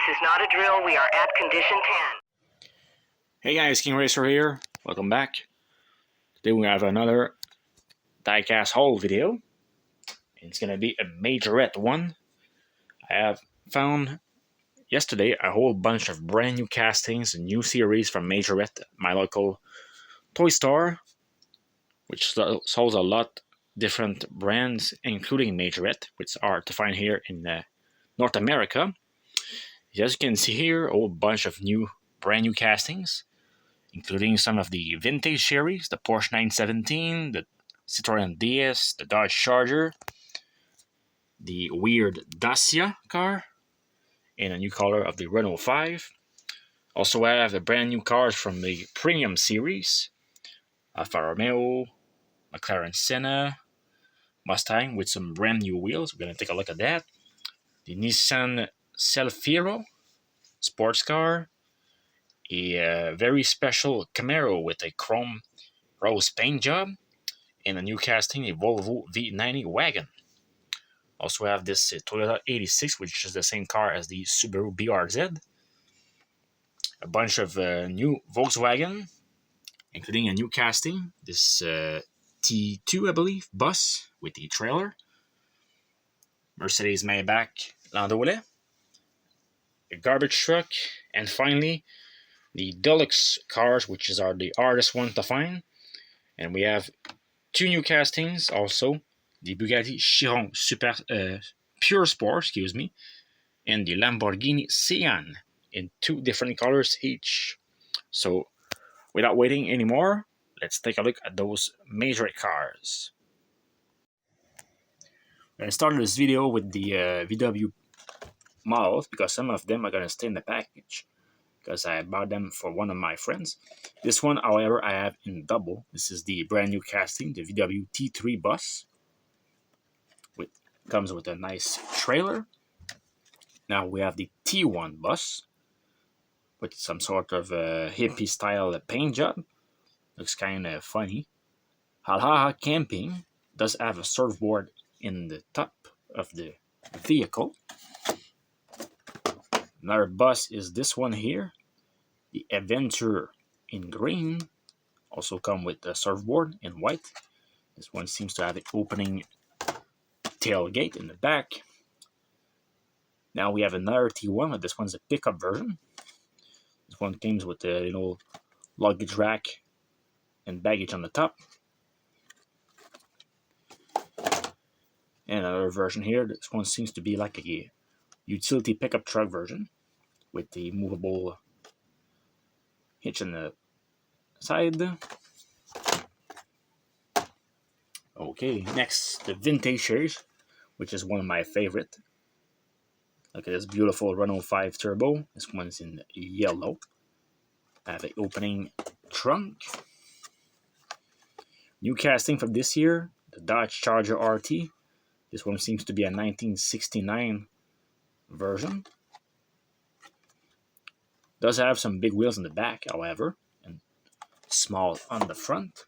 is not a drill. We are at condition 10. Hey guys, King Racer here. Welcome back. Today we have another diecast haul video. It's gonna be a Majorette one. I have found yesterday a whole bunch of brand new castings and new series from Majorette, my local toy store, which sells a lot different brands, including Majorette, which are to find here in North America. As you can see here, a whole bunch of brand new castings, including some of the vintage series, the Porsche 917, the Citroën DS, the Dodge Charger, the weird Dacia car, and a new color of the Renault 5. Also, I have the brand new cars from the Premium series, Alfa Romeo, McLaren Senna, Mustang with some brand new wheels. We're going to take a look at that. The Nissan Cellfiro sports car, a very special Camaro with a chrome rose paint job, and a new casting, a Volvo V90 wagon. Also have this Toyota 86, which is the same car as the Subaru BRZ. A bunch of new Volkswagen, including a new casting, this T2, I believe, bus with the trailer. Mercedes Maybach Landaulet, a garbage truck, and finally the Deluxe cars, which are the hardest one to find. And we have two new castings also, the Bugatti Pure Sport, and the Lamborghini Sian in two different colors each. So without waiting anymore, let's take a look at those Majorette cars. I'm going to start this video with the VW models because some of them are going to stay in the package because I bought them for one of my friends. This one, however, I have in double. This is the brand new casting, the VW T3 bus. Comes with a nice trailer. Now we have the T1 bus with some sort of hippie style paint job. Looks kind of funny. Halhaha Camping does have a surfboard in the top of the vehicle. Another bus is this one here, the Adventure in green. Also come with a surfboard in white. This one seems to have an opening tailgate in the back. Now we have another T1, but this one's a pickup version. This one comes with a luggage rack and baggage on the top. And another version here. This one seems to be like a utility pickup truck version with the movable hitch on the side. Okay, next, the vintage series, which is one of my favorite. Look at this beautiful Renault 5 Turbo. This one's in yellow. I have an opening trunk. New casting from this year, the Dodge Charger RT. This one seems to be a 1969 version. Does have some big wheels in the back, however, and small on the front.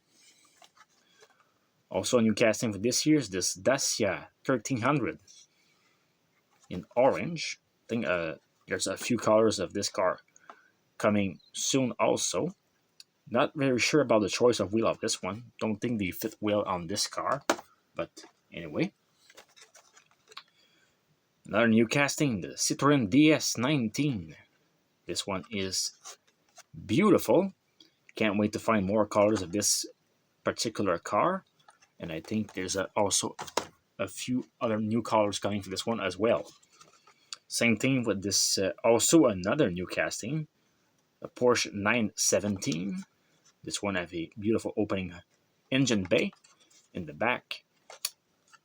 Also a new casting for this year is this Dacia 1300 in orange. I think there's a few colors of this car coming soon also. Not very sure about the choice of wheel of this one. Don't think they fit well on this car, but anyway. Another new casting, the Citroën DS19. This one is beautiful. Can't wait to find more colors of this particular car. And I think there's also a few other new colors coming for this one as well. Same thing with this, also another new casting, the Porsche 917. This one has a beautiful opening engine bay in the back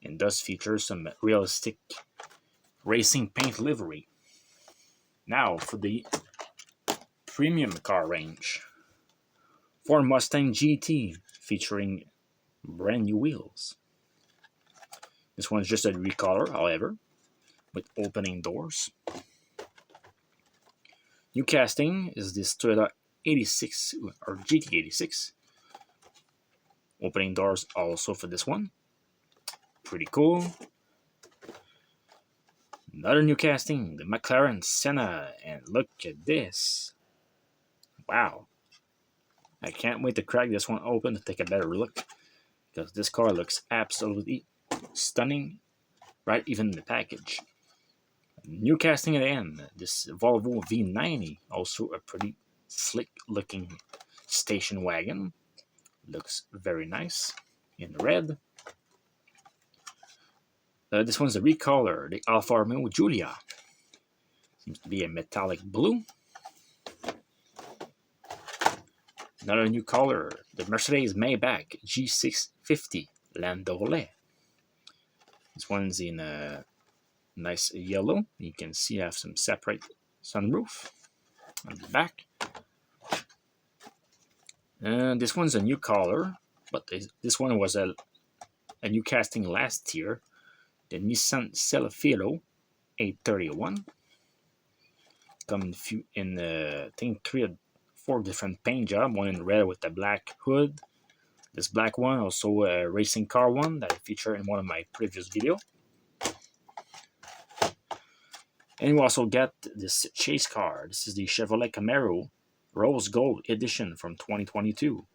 and does feature some realistic racing paint livery. Now for the premium car range. Ford Mustang GT featuring brand new wheels. This one's just a recolor, however, with opening doors. New casting is this Toyota 86 or GT86. Opening doors also for this one. Pretty cool. Another new casting, the McLaren Senna, and look at this. Wow. I can't wait to crack this one open to take a better look, because this car looks absolutely stunning, right? Even in the package. New casting at the end, this Volvo V90, also a pretty slick looking station wagon. Looks very nice in red. This one's a recolor, the Alfa Romeo Giulia. Seems to be a metallic blue. Another new color, the Mercedes Maybach G650 Landaulet. This one's in a nice yellow. You can see I have some separate sunroof on the back. And this one's a new color, but this one was a new casting last year. The Nissan Cellafilo 831. Come in I think 3 or 4 different paint jobs. One in red with the black hood. This black one, also a racing car one that I featured in one of my previous videos. And we also get this chase car. This is the Chevrolet Camaro Rose Gold Edition from 2022.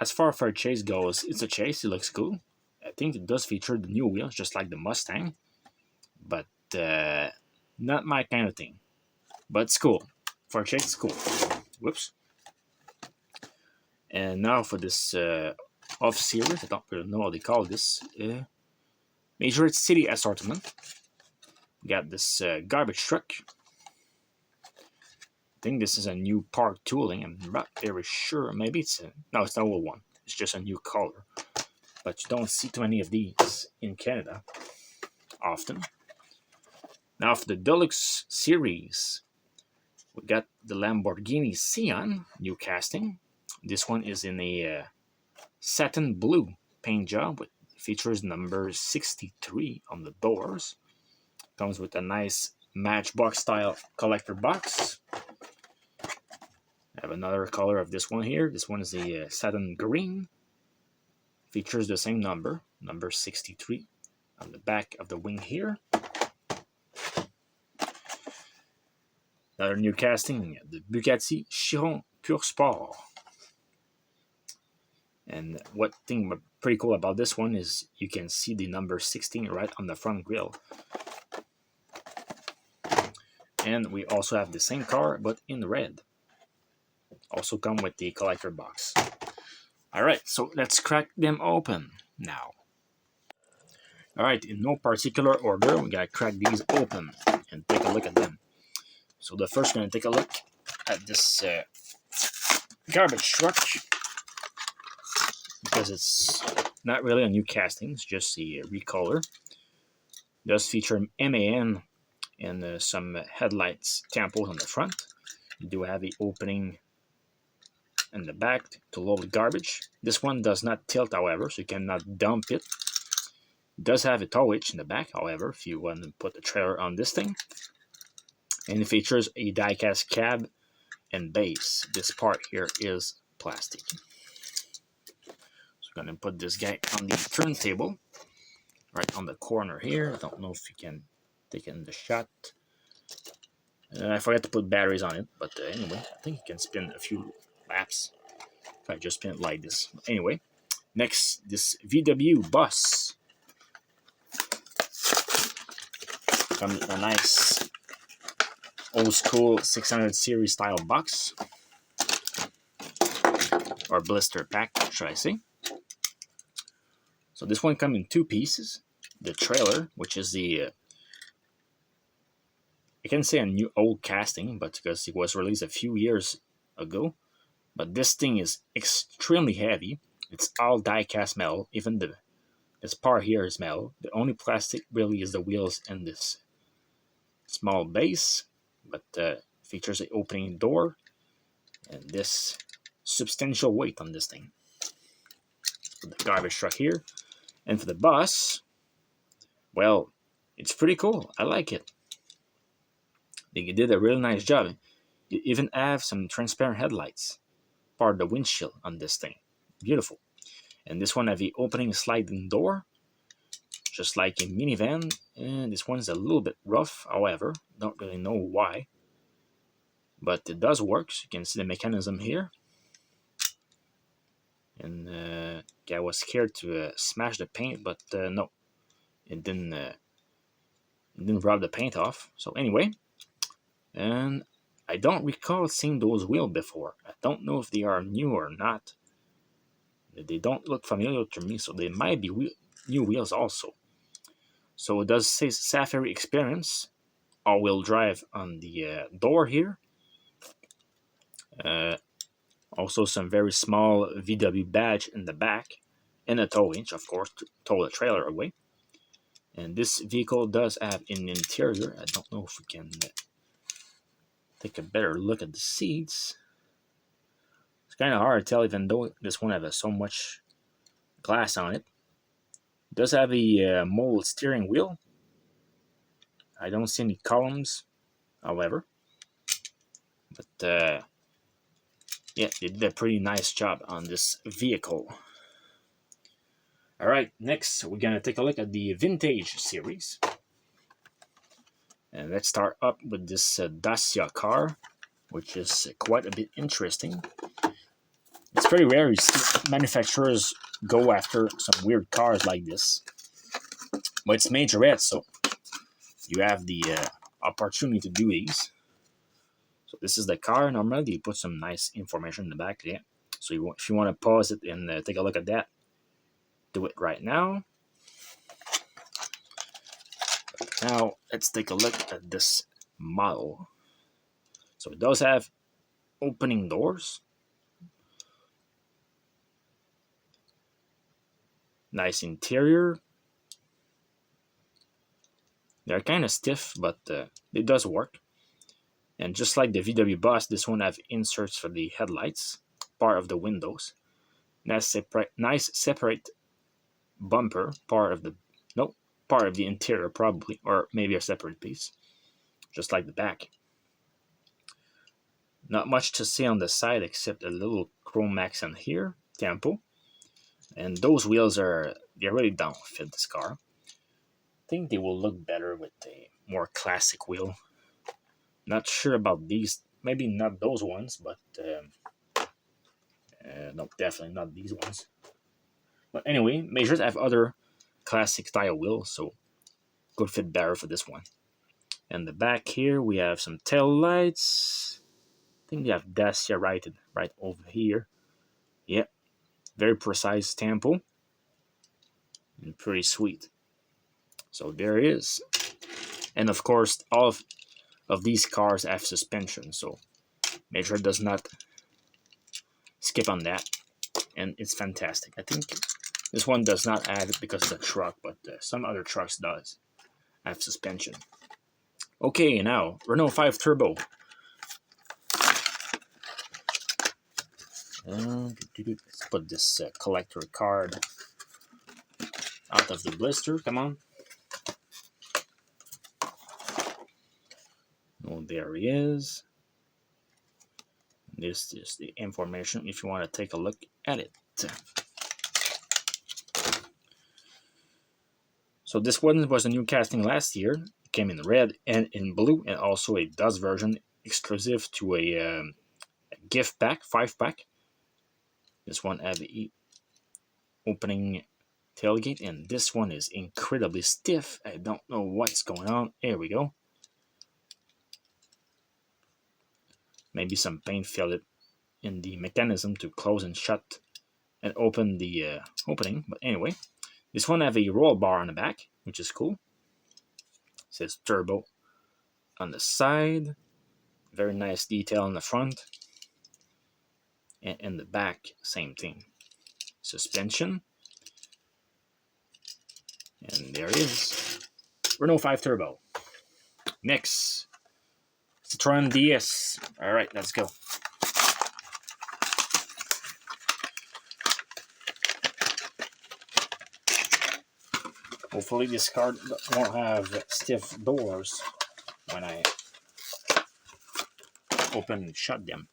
As far for a chase goes, it's a chase. It looks cool. I think it does feature the new wheels, just like the Mustang, but not my kind of thing. But it's cool. For a chase, it's cool. Whoops. And now for this off series, I don't really know what they call this. Majorette City assortment. Got this garbage truck. I think this is a new park tooling. I'm not very sure. Maybe it's no, it's not a old one. It's just a new color. But you don't see too many of these in Canada often. Now for the Deluxe series, we got the Lamborghini Sian new casting. This one is in a satin blue paint job with features number 63 on the doors. Comes with a nice Matchbox style collector box. I have another color of this one here. This one is the satin green. Features the same number 63 on the back of the wing here. Another new casting, the Bugatti Pure Sport. And what thing pretty cool about this one is you can see the number 16 right on the front grille. And we also have the same car, but in red. Also come with the collector box. Alright, so let's crack them open now. Alright, in no particular order, we gotta crack these open and take a look at them. So the first, we're gonna take a look at this garbage truck, because it's not really a new casting, it's just a recolor. It does feature MAN and some headlights tampos on the front. You do have the opening in the back to load the garbage. This one does not tilt, however, so you cannot dump it. It does have a tow hitch in the back, however, if you want to put the trailer on this thing. And it features a die-cast cab and base. This part here is plastic. So I'm going to put this guy on the turntable, right on the corner here. I don't know if you can take it in the shot. I forgot to put batteries on it, but anyway, I think you can spin a few laps if I just spin it like this. Anyway, next, this VW bus. Comes with a nice old school 600 series style box, or blister pack, should I say. So this one comes in 2 pieces. The trailer, which is the I can say a new old casting, but because it was released a few years ago. But this thing is extremely heavy. It's all die-cast metal. Even this part here is metal. The only plastic really is the wheels and this small base, but features an opening door and this substantial weight on this thing. For the garbage truck here, and for the bus, well, it's pretty cool. I like it. They did a really nice job. You even have some transparent headlights, part of the windshield on this thing. Beautiful. And this one have the opening sliding door just like a minivan. And this one's a little bit rough, however, don't really know why, but it does work. So you can see the mechanism here. And I was scared to smash the paint, but no, it didn't rub the paint off. So anyway, and I don't recall seeing those wheels before. I don't know if they are new or not. They don't look familiar to me, so they might be new wheels also. So it does say Safari Experience, all-wheel drive on the door here. Also some very small VW badge in the back, and a tow winch, of course, to tow the trailer away. And this vehicle does have an interior. I don't know if we can take a better look at the seats. It's kind of hard to tell, even though this one has so much glass on it. It does have a molded steering wheel. I don't see any columns, however. But yeah, they did a pretty nice job on this vehicle. Alright, next we're going to take a look at the Vintage series. And let's start up with this Dacia car, which is quite a bit interesting. It's pretty rare you see manufacturers go after some weird cars like this. But it's Majorette, so you have the opportunity to do these. So this is the car. Normally, you put some nice information in the back there. So if you want to pause it and take a look at that, do it right now. Now, let's take a look at this model. So it does have opening doors. Nice interior. They're kind of stiff, but it does work. And just like the VW Bus, this one have inserts for the headlights, part of the windows. Nice separate bumper, part of the interior probably, or maybe a separate piece, just like the back. Not much to see on the side except a little chrome accent here, Tempo. And those wheels they really don't fit this car. I think they will look better with a more classic wheel. Not sure about these, maybe not those ones, but no, definitely not these ones. But anyway, Majors have other classic style wheels, so could fit better for this one. And the back here, we have some tail lights. I think they have Dacia right over here. Yeah, very precise tempo. And pretty sweet. So there it is. And of course, all of these cars have suspension, so Major does not skip on that. And it's fantastic. I think this one does not have it because it's a truck, but some other trucks does have suspension. Okay, now, Renault 5 Turbo. Let's put this collector card out of the blister. Come on. Oh, there he is. This is the information if you want to take a look at it. So this one was a new casting last year. It came in red and in blue, and also a dust version exclusive to a gift pack, 5-pack. This one has the opening tailgate, and this one is incredibly stiff. I don't know what's going on. There we go. Maybe some paint filled in the mechanism to close and shut and open the opening. But anyway, this one have a roll bar on the back, which is cool. It says turbo on the side. Very nice detail on the front. And in the back, same thing. Suspension. And there it is. Renault 5 Turbo. Next, Citroen DS. All right, let's go. Hopefully this card won't have stiff doors when I open and shut them.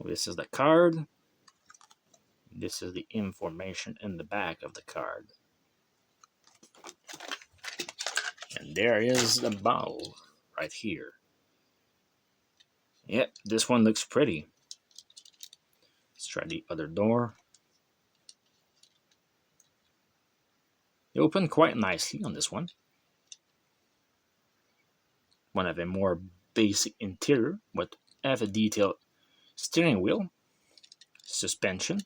This is the card. This is the information in the back of the card. And there is the bottle right here. Yep, this one looks pretty. Let's try the other door. They open quite nicely on this one. One of a more basic interior, but have a detailed steering wheel, suspension.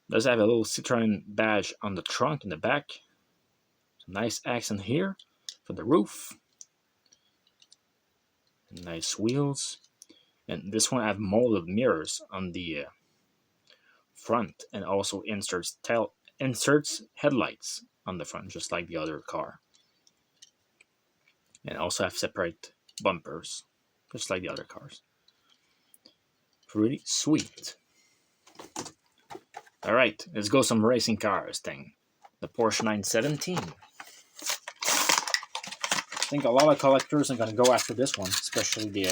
Does have a little Citroen badge on the trunk in the back. Some nice accent here for the roof. Nice wheels. And this one have molded mirrors on the front, and also inserts headlights on the front, just like the other car. And also have separate bumpers, just like the other cars. Pretty sweet. Alright, let's go some racing cars thing. The Porsche 917. I think a lot of collectors are going to go after this one, especially the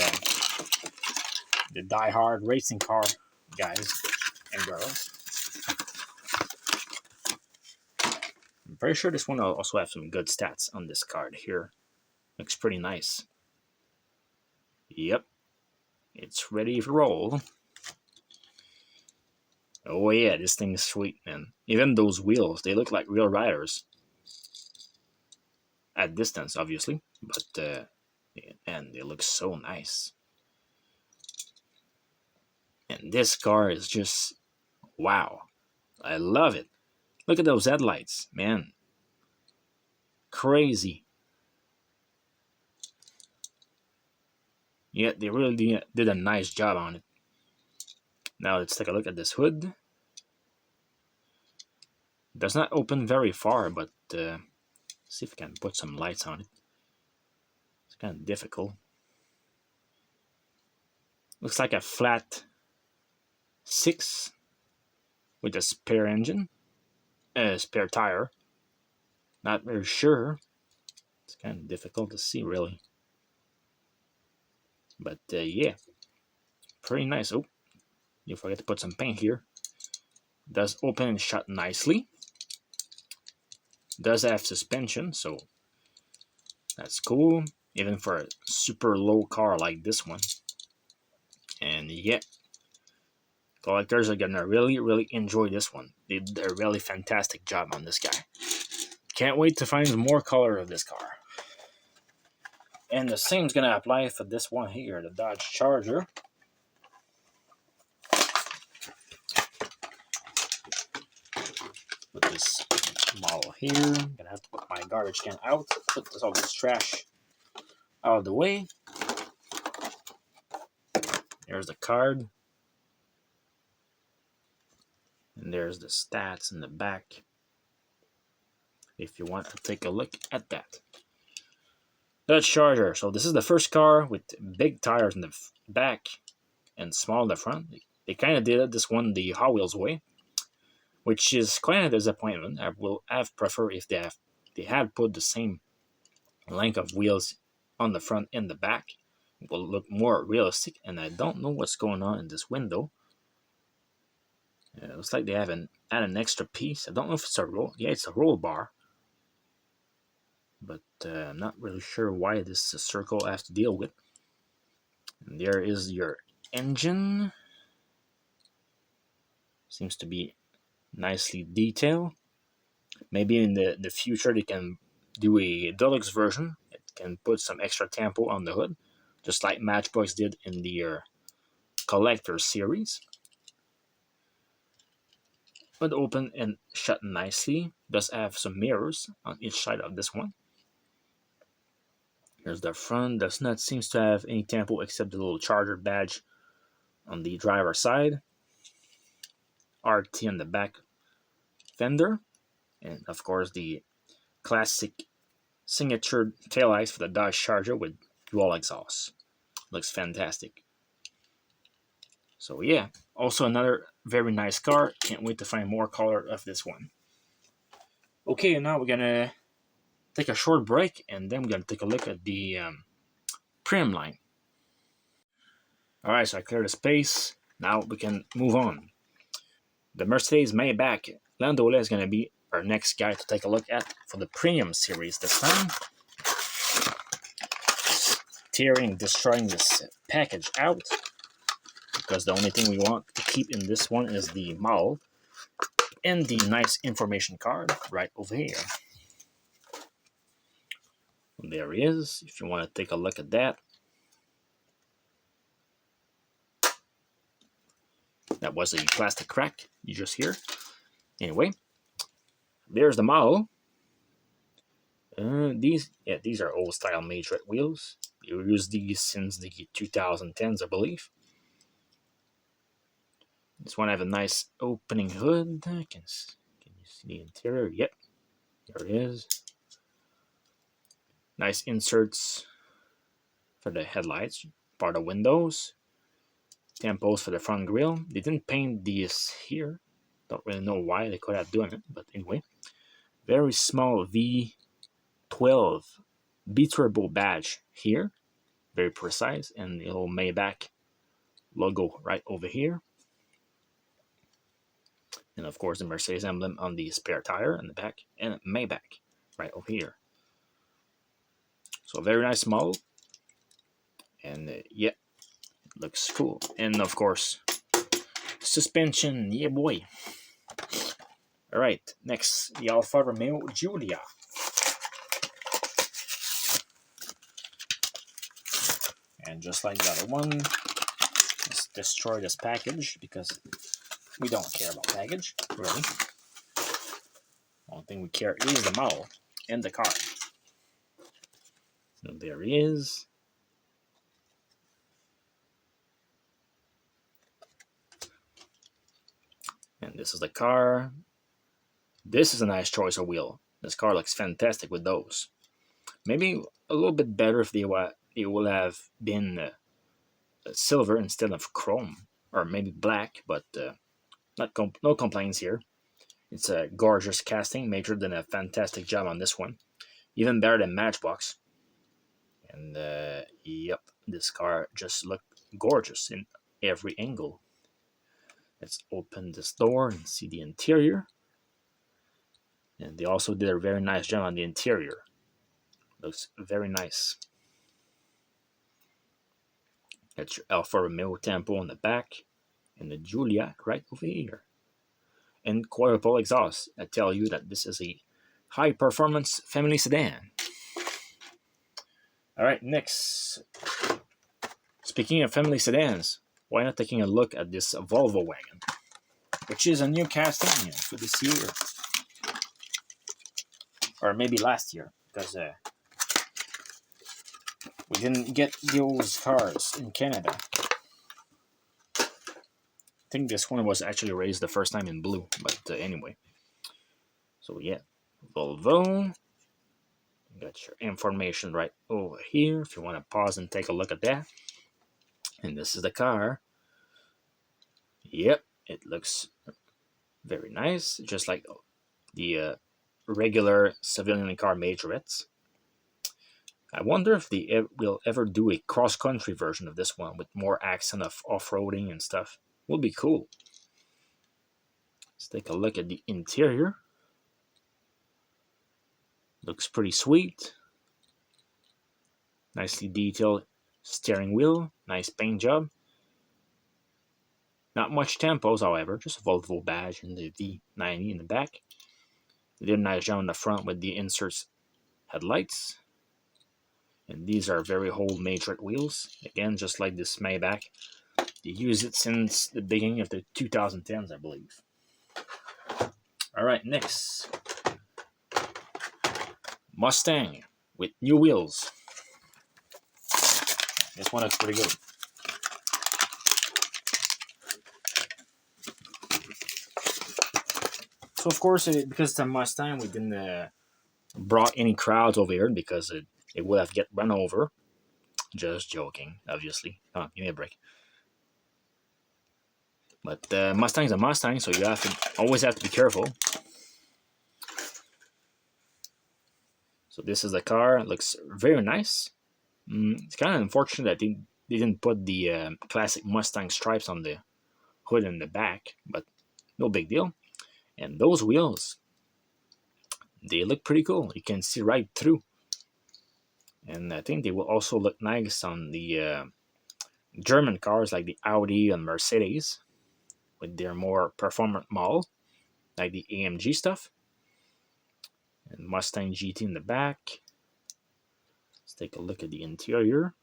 die-hard racing car guys and girls. I'm pretty sure this one will also have some good stats on this card here. Looks pretty nice. Yep, it's ready to roll. Oh yeah, this thing is sweet, man. Even those wheels, they look like real riders. At distance, obviously, but and they look so nice. And this car is just wow. I love it. Look at those headlights, man. Crazy. Yeah, they really did a nice job on it. Now let's take a look at this hood. It does not open very far, but see if we can put some lights on it. It's kind of difficult. Looks like a flat 6 with a spare engine, spare tire. Not very sure. It's kind of difficult to see, really. But yeah, pretty nice. Oh, you forget to put some paint here. Does open and shut nicely. Does have suspension, so that's cool, even for a super low car like this one. And yeah, collectors are gonna really enjoy this one. They did a really fantastic job on this guy. Can't wait to find more color of this car. And the same's gonna apply for this one here, the Dodge Charger. Put this model here. I'm gonna have to put my garbage can out, put all this trash out of the way. There's the card. And there's the stats in the back, if you want to take a look at that. Dodge Charger. So this is the first car with big tires in the back and small in the front. They kind of did this one the Hot Wheels way, which is quite a disappointment. I will have preferred if they had put the same length of wheels on the front and the back. It will look more realistic, and I don't know what's going on in this window. It looks like they haven't added an extra piece. I don't know if it's a roll. Yeah, it's a roll bar. But I'm not really sure why this circle has to deal with. And there is your engine. Seems to be nicely detailed. Maybe in the future they can do a deluxe version. It can put some extra tempo on the hood, just like Matchbox did in the Collector series. But open and shut nicely. Does have some mirrors on each side of this one. Here's the front. Does not seem to have any tempo except the little Charger badge on the driver's side. RT on the back fender. And of course the classic signature taillights for the Dodge Charger with dual exhaust. Looks fantastic. So yeah, also another very nice car. Can't wait to find more color of this one. Okay, now we're gonna take a short break, and then we're gonna take a look at the Prim line. Alright, so I cleared the space. Now we can move on. The Mercedes Maybach Landaulet is gonna be our next guy to take a look at for the premium series this time. Just tearing, destroying this package out, because the only thing we want to keep in this one is the model and the nice information card right over here. There he is, if you want to take a look at that. That was a plastic crack you just hear. Anyway, there's the model. These are old style Majorette wheels. You use these since the 2010s, I believe. This one have a nice opening hood. Can you see the interior? Yep, there it is. Nice inserts for the headlights, part of windows. Tempos for the front grille. They didn't paint these here. Don't really know why they could have done it, but anyway. Very small V12 B-Turbo badge here. Very precise. And the little Maybach logo right over here. And of course the Mercedes emblem on the spare tire in the back. And Maybach right over here. So very nice model. And yeah. Looks cool. And of course, suspension, yeah boy. Alright, next, the Alfa Romeo Giulia. And just like the other one, let's destroy this package because we don't care about package, really. Only thing we care is the model and the car. So there he is. And this is the car. This is a nice choice of wheel. This car looks fantastic with those. Maybe a little bit better if it will have been silver instead of chrome. Or maybe black, but no complaints here. It's a gorgeous casting. Major did a fantastic job on this one. Even better than Matchbox. And yep, this car just looked gorgeous in every angle. Let's open this door and see the interior. And they also did a very nice job on the interior. Looks very nice. That's your Alfa Romeo Tempo on the back. And the Giulia right over here. And quadruple exhaust. I tell you that this is a high performance family sedan. Alright, next. Speaking of family sedans, why not taking a look at this Volvo wagon, which is a new casting for this year, or maybe last year, because we didn't get those cars in Canada. I think this one was actually raised the first time in blue, but anyway. So yeah, Volvo. You got your information right over here if you want to pause and take a look at that. And this is the car. Yep, it looks very nice, just like the regular civilian car Majorettes. I wonder if they will ever do a cross-country version of this one with more accent of off-roading and stuff. Will be cool. Let's take a look at the interior. Looks pretty sweet. Nicely detailed steering wheel, nice paint job. Not much tempos, however, just a Volvo badge and the V90 in the back. They did a nice job on the front with the inserts headlights. And these are very old Majorette wheels. Again, just like this Maybach. They use it since the beginning of the 2010s, I believe. Alright, next. Mustang with new wheels. This one looks pretty good. So of course, because it's a Mustang, we didn't brought any crowds over here because it would have get run over. Just joking, obviously. Come on, give me a break. But Mustang's a Mustang, so you always have to be careful. So this is the car. It looks very nice. It's kind of unfortunate that they didn't put the classic Mustang stripes on the hood and the back, but no big deal. And those wheels, they look pretty cool. You can see right through. And I think they will also look nice on the German cars like the Audi and Mercedes with their more performant model, like the AMG stuff. And Mustang GT in the back. Let's take a look at the interior.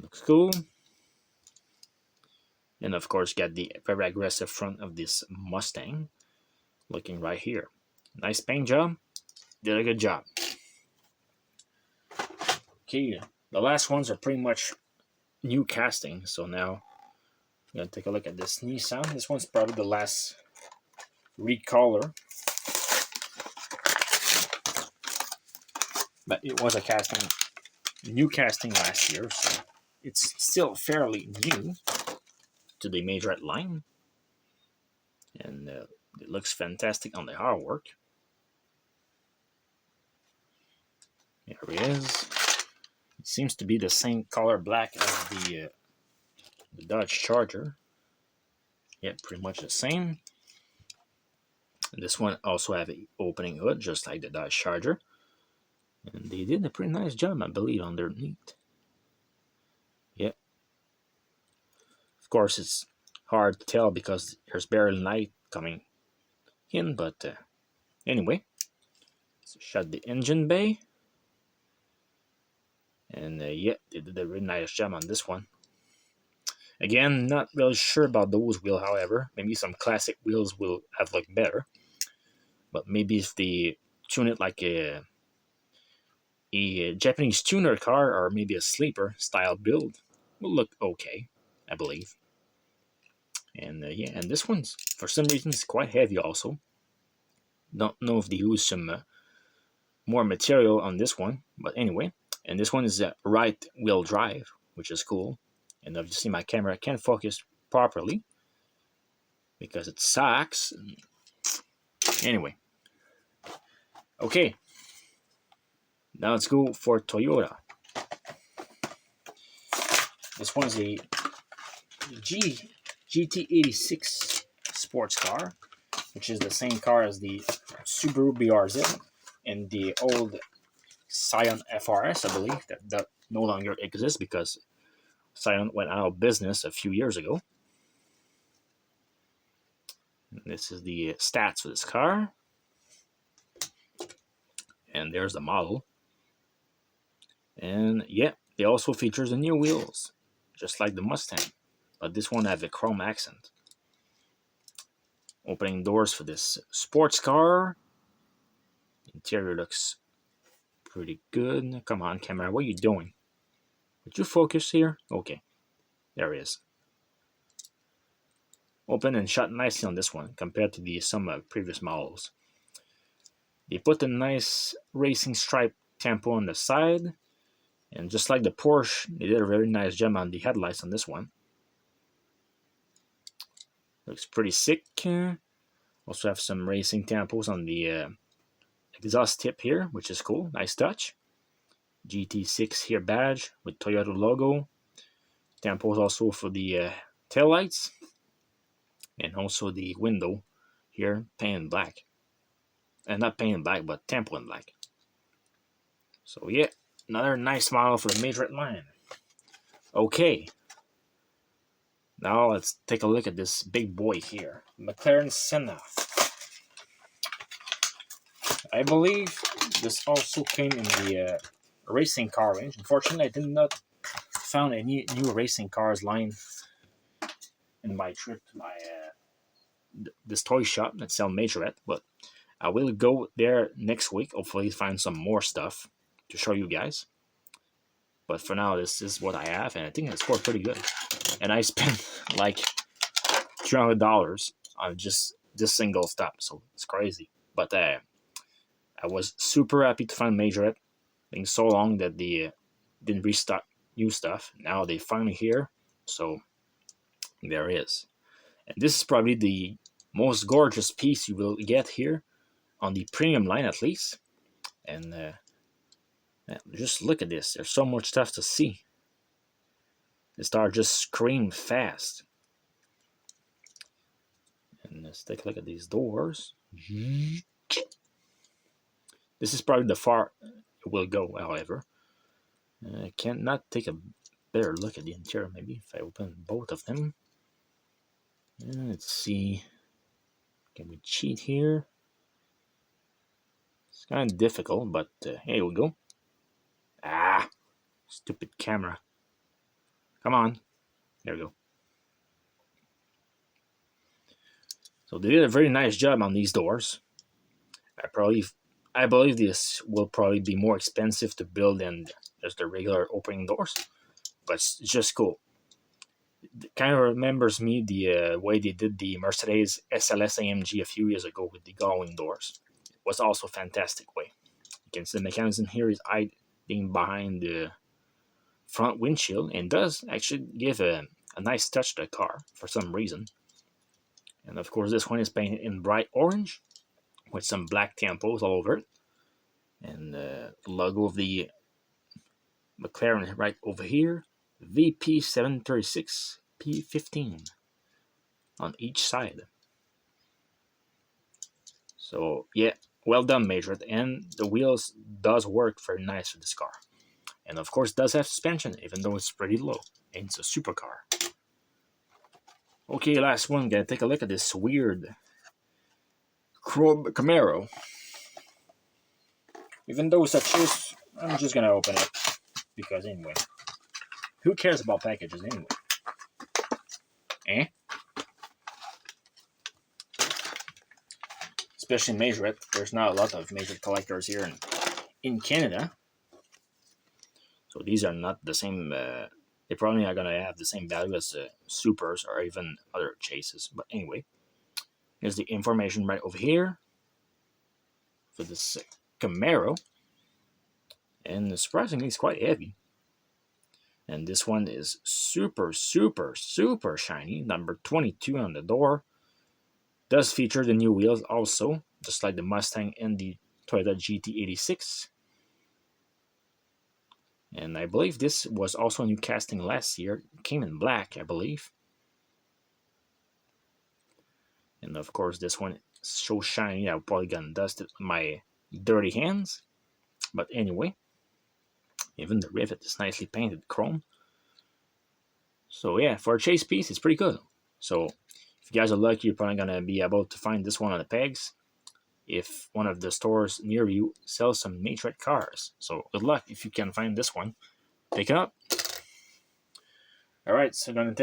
Looks cool. And of course, got the very aggressive front of this Mustang. Looking right here. Nice paint job. Did a good job. Okay, the last ones are pretty much new casting. So now I'm going to take a look at this Nissan. This one's probably the last recolor. But it was a casting, new casting last year. So it's still fairly new to the Majorette line. And it looks fantastic on the artwork. Here it is. It seems to be the same color black as the Dodge Charger. Yeah, pretty much the same. And this one also have an opening hood, just like the Dodge Charger. And they did a pretty nice job, I believe, underneath. Yeah. Of course, it's hard to tell because there's barely light coming in, but anyway. So shut the engine bay. And yeah, they did a really nice job on this one. Again, not really sure about those wheels, however. Maybe some classic wheels will have looked better. But maybe if they tune it like a Japanese tuner car or maybe a sleeper style build, will look okay, I believe. And yeah, and this one's, for some reason, is quite heavy also. Don't know if they use some more material on this one, but anyway. And this one is a right wheel drive, which is cool. And obviously my camera can't focus properly because it sucks. Anyway. Okay. Now let's go for Toyota. This one is a GT86 sports car, which is the same car as the Subaru BRZ and the old Scion FRS, I believe, that no longer exists because Scion went out of business a few years ago. And this is the stats for this car. And there's the model. And yeah, it also features the new wheels, just like the Mustang. But this one has a chrome accent. Opening doors for this sports car. Interior looks pretty good. Come on, camera, what are you doing? Would you focus here? Okay, there it is. Open and shut nicely on this one compared to the some previous models. They put a nice racing stripe tempo on the side, and just like the Porsche, they did a very nice job on the headlights on this one. Looks pretty sick. Also have some racing tempos on the exhaust tip here, which is cool. Nice touch. GT6 here badge with Toyota logo. Tempos also for the tail lights. And also the window here, painted black. And not painted black, but tempo in black. So yeah, another nice model for the Majorette line. Okay. Now let's take a look at this big boy here. McLaren Senna. I believe this also came in the racing car range. Unfortunately, I did not found any new racing cars line in my trip to my this toy shop that sell Majorette, but I will go there next week. Hopefully, find some more stuff to show you guys. But for now, this is what I have, and I think it scored pretty good. And I spent like $300 on just this single stuff, so it's crazy. But I was super happy to find Majorette. Being so long that they didn't restock new stuff. Now they finally here, so there it is. And this is probably the most gorgeous piece you will get here on the premium line, at least. And just look at this. There's so much stuff to see. The star just screamed fast. And let's take a look at these doors. This is probably the far it will go, however. I cannot take a better look at the interior, maybe, if I open both of them. Let's see. Can we cheat here? It's kind of difficult, but here we go. Ah, stupid camera. Come on. There we go. So they did a very nice job on these doors. I believe this will probably be more expensive to build than just the regular opening doors, but it's just cool. It kind of remembers me the way they did the Mercedes SLS AMG a few years ago with the gullwing doors. It was also a fantastic way. You can see the mechanism here is hiding behind the front windshield and does actually give a nice touch to the car for some reason. And of course, this one is painted in bright orange with some black tampos all over it. And the logo of the McLaren right over here, VP736 P15 on each side. So yeah, well done, Majorette. And the wheels does work very nice with this car. And of course, does have suspension, even though it's pretty low. And it's a supercar. Okay, last one. Gonna take a look at this weird chrome Camaro. Even though it's a choice, I'm just gonna open it. Because anyway, who cares about packages anyway? Eh? Especially in Majorette. There's not a lot of Majorette collectors here in Canada. So these are not the same. They probably are going to have the same value as Supers or even other chases. But anyway, here's the information right over here for this Camaro. And surprisingly, it's quite heavy. And this one is super, super, super shiny. Number 22 on the door. Does feature the new wheels also, just like the Mustang and the Toyota GT86. And I believe this was also a new casting last year. It came in black, I believe. And of course, this one is so shiny, I'm probably gonna dust it with my dirty hands. But anyway, even the rivet is nicely painted chrome. So yeah, for a chase piece, it's pretty good. So if you guys are lucky, you're probably gonna be able to find this one on the pegs if one of the stores near you sells some Majorette cars. So good luck if you can find this one. Pick it up. Alright, so I'm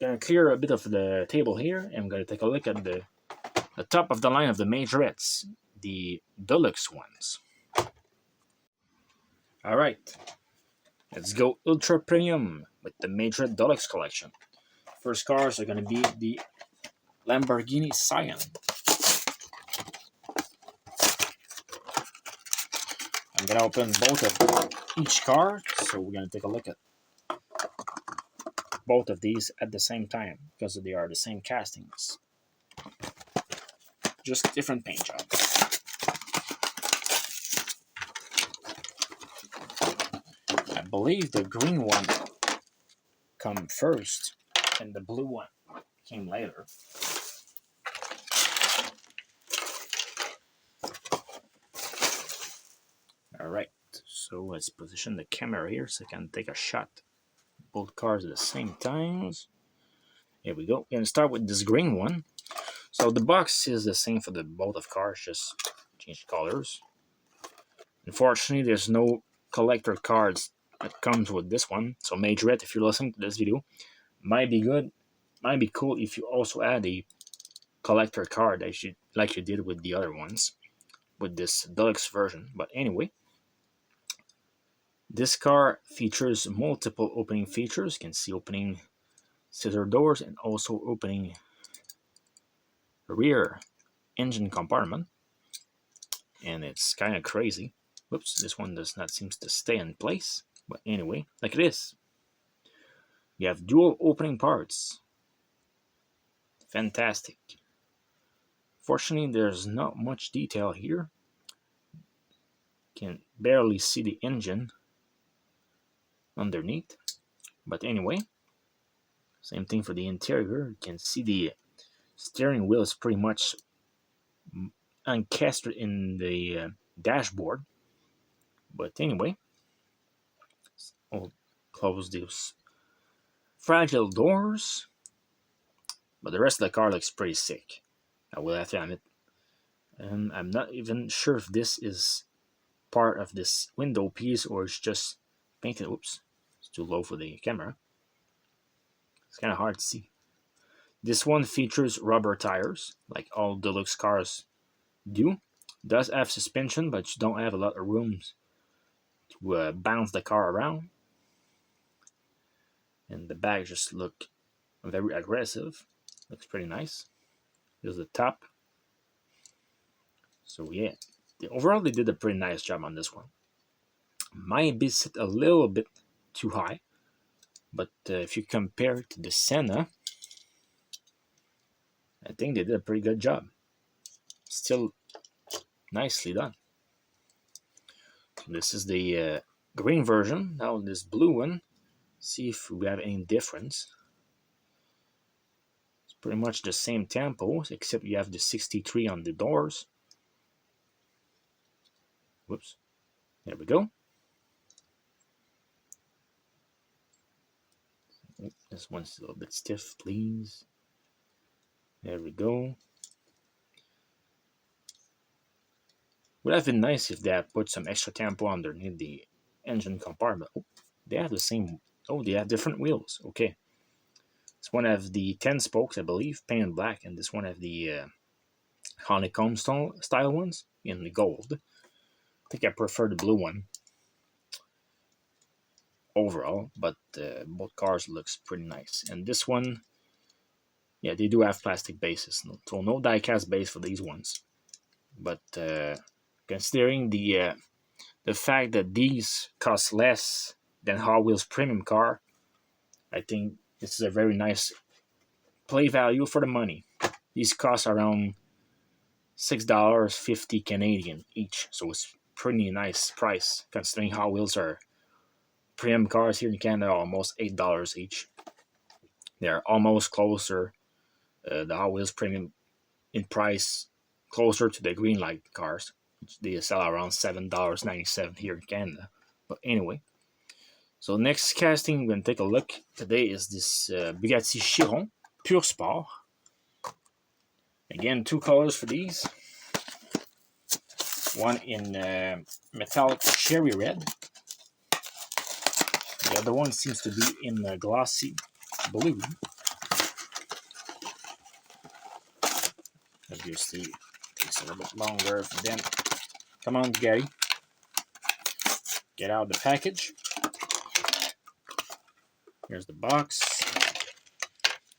gonna clear a bit of the table here, and I'm gonna take a look at the top of the line of the Majorettes, the Deluxe ones. Alright, let's go ultra premium with the Majorette Deluxe collection. First cars are gonna be the Lamborghini Cyan. I'm gonna open both of each car, so we're gonna take a look at both of these at the same time because they are the same castings, just different paint jobs. I believe the green one come first and the blue one came later. Alright, so let's position the camera here so I can take a shot. Both cars at the same times. Here we go. We're gonna start with this green one. So the box is the same for the both of cars, just change colors. Unfortunately, there's no collector cards that comes with this one. So Majorette, if you're listening to this video, might be good. Might be cool if you also add a collector card like you did with the other ones, with this deluxe version. But anyway, this car features multiple opening features. You can see opening scissor doors and also opening rear engine compartment. And it's kind of crazy. Whoops, this one does not seem to stay in place. But anyway, like this. You have dual opening parts. Fantastic. Fortunately, there's not much detail here. Can barely see the engine underneath. But anyway, same thing for the interior. You can see the steering wheel is pretty much encastered in the dashboard. But anyway, I'll close these fragile doors. But the rest of the car looks pretty sick, I will have to admit. And I'm not even sure if this is part of this window piece or it's just painted. Oops, it's too low for the camera. It's kind of hard to see. This one features rubber tires, like all deluxe cars do. Does have suspension, but you don't have a lot of room to bounce the car around. And the back just look very aggressive. Looks pretty nice. Here's the top. So yeah, overall they did a pretty nice job on this one. Might be set a little bit too high, but if you compare it to the Senna, I think they did a pretty good job. Still nicely done. So this is the green version. Now this blue one, see if we have any difference. It's pretty much the same tempo, except you have the 63 on the doors. Whoops. There we go. This one's a little bit stiff, please. There we go. Would have been nice if they had put some extra tempo underneath the engine compartment. Oh, they have the same. Oh, they have different wheels. Okay. This one have the 10 spokes, I believe, painted black, and this one have the honeycomb style ones in the gold. I think I prefer the blue one overall, but both cars looks pretty nice. And this one, yeah, they do have plastic bases, so no die-cast base for these ones. But considering the fact that these cost less than Hot Wheels premium car, I think this is a very nice play value for the money. These cost around $6.50 Canadian each, so it's pretty nice price considering Hot Wheels are premium cars here in Canada, almost $8 each. They're almost closer, the Hot Wheels premium in price, closer to the Greenlight cars, which they sell around $7.97 here in Canada. But anyway, so next casting we're going to take a look today is this Bugatti Chiron Pure Sport. Again, two colors for these. One in metallic cherry red. The other one seems to be in glossy blue. Obviously, it takes a little bit longer for them. Come on, Gary. Get out the package. Here's the box.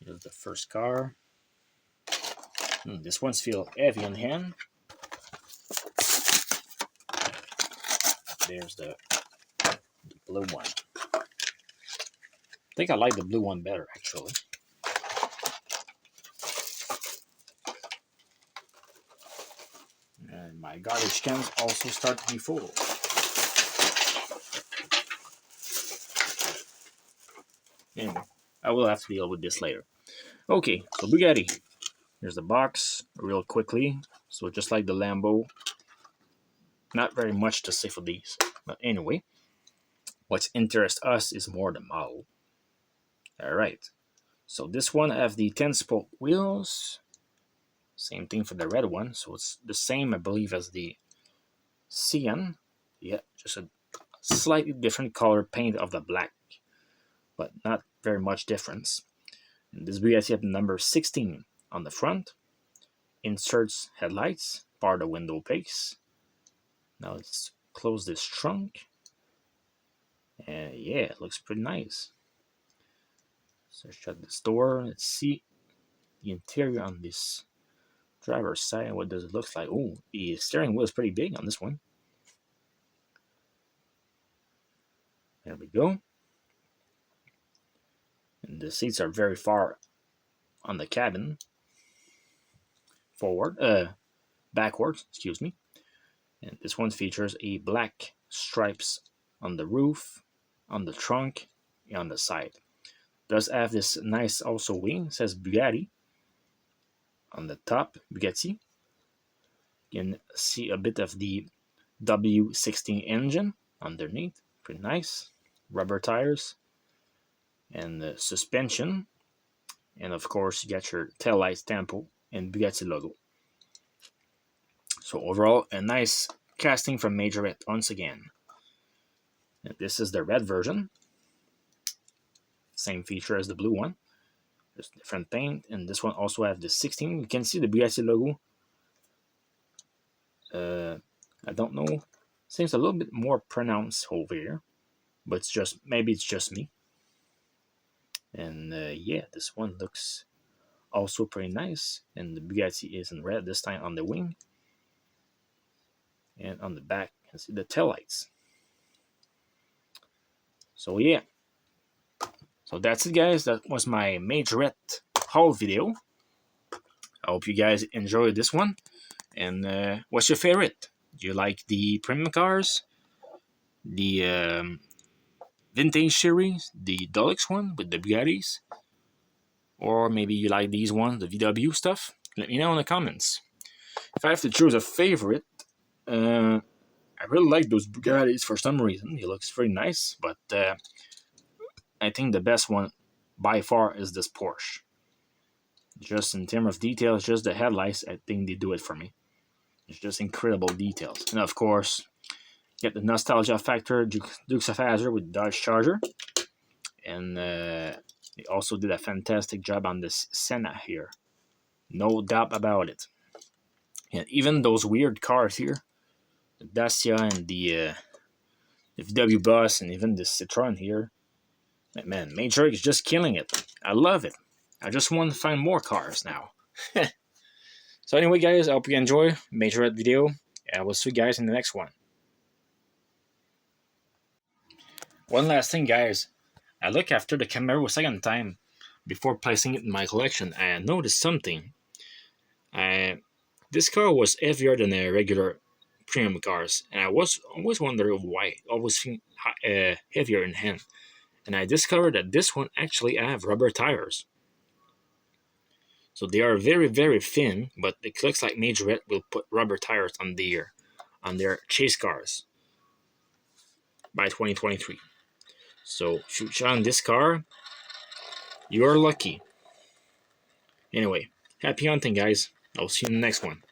Here's the first car. This one's feel heavy in hand. There's the blue one. I think I like the blue one better, actually. And my garbage cans also start to be full. Anyway, I will have to deal with this later. Okay, so Bugatti. Here's the box, real quickly. So just like the Lambo, not very much to say for these. But anyway, what interests us is more the model. Alright, so this one have the 10-spoke wheels. Same thing for the red one, so it's the same, I believe, as the Cyan. Yeah, just a slightly different color paint of the black, but not very much difference. And this Bugatti have the number 16 on the front. Inserts headlights, power the window base. Now let's close this trunk. And yeah, it looks pretty nice. So shut this door. Let's see the interior on this driver's side. What does it look like? Oh, the steering wheel is pretty big on this one. There we go. And the seats are very far on the cabin. Backwards, excuse me. And this one features a black stripes on the roof, on the trunk, and on the side. Does have this nice also wing, says Bugatti. On the top, Bugatti. You can see a bit of the W16 engine underneath, pretty nice. Rubber tires and the suspension, and of course you got your tail lights, tempo, and Bugatti logo. So overall, a nice casting from Majorette once again. And this is the red version, same feature as the blue one, just different paint. And this one also have the 16. You can see the Bugatti logo. I don't know, seems a little bit more pronounced over here, but it's just, maybe it's just me. And yeah, this one looks also pretty nice. And the Bugatti is in red this time on the wing. And on the back, you can see the taillights. So yeah. So that's it, guys. That was my Majorette haul video. I hope you guys enjoyed this one. And what's your favorite? Do you like the premium cars? The vintage series? The Deluxe one with the Bugattis? Or maybe you like these ones, the VW stuff? Let me know in the comments. If I have to choose a favorite, I really like those Bugattis for some reason. It looks very nice, but I think the best one by far is this Porsche. Just in terms of details, just the headlights, I think they do it for me. It's just incredible details. And of course, get the nostalgia factor, Dukes of Hazzard with Dodge Charger. And they also did a fantastic job on this Senna here. No doubt about it. And even those weird cars here, the Dacia and the VW Bus and even the Citroen here. Man, Majorette is just killing it. I love it. I just want to find more cars now. So anyway, guys, I hope you enjoy Majorette video. I will see you guys in the next one. One last thing, guys. I look after the Camaro a second time before placing it in my collection. I noticed something. This car was heavier than a regular premium cars, and I was always wondering why. Always feel heavier in hand. And I discovered that this one actually have rubber tires. So they are very, very thin, but it looks like Majorette will put rubber tires on their chase cars by 2023. So if you shine this car, you are lucky. Anyway, happy hunting, guys. I'll see you in the next one.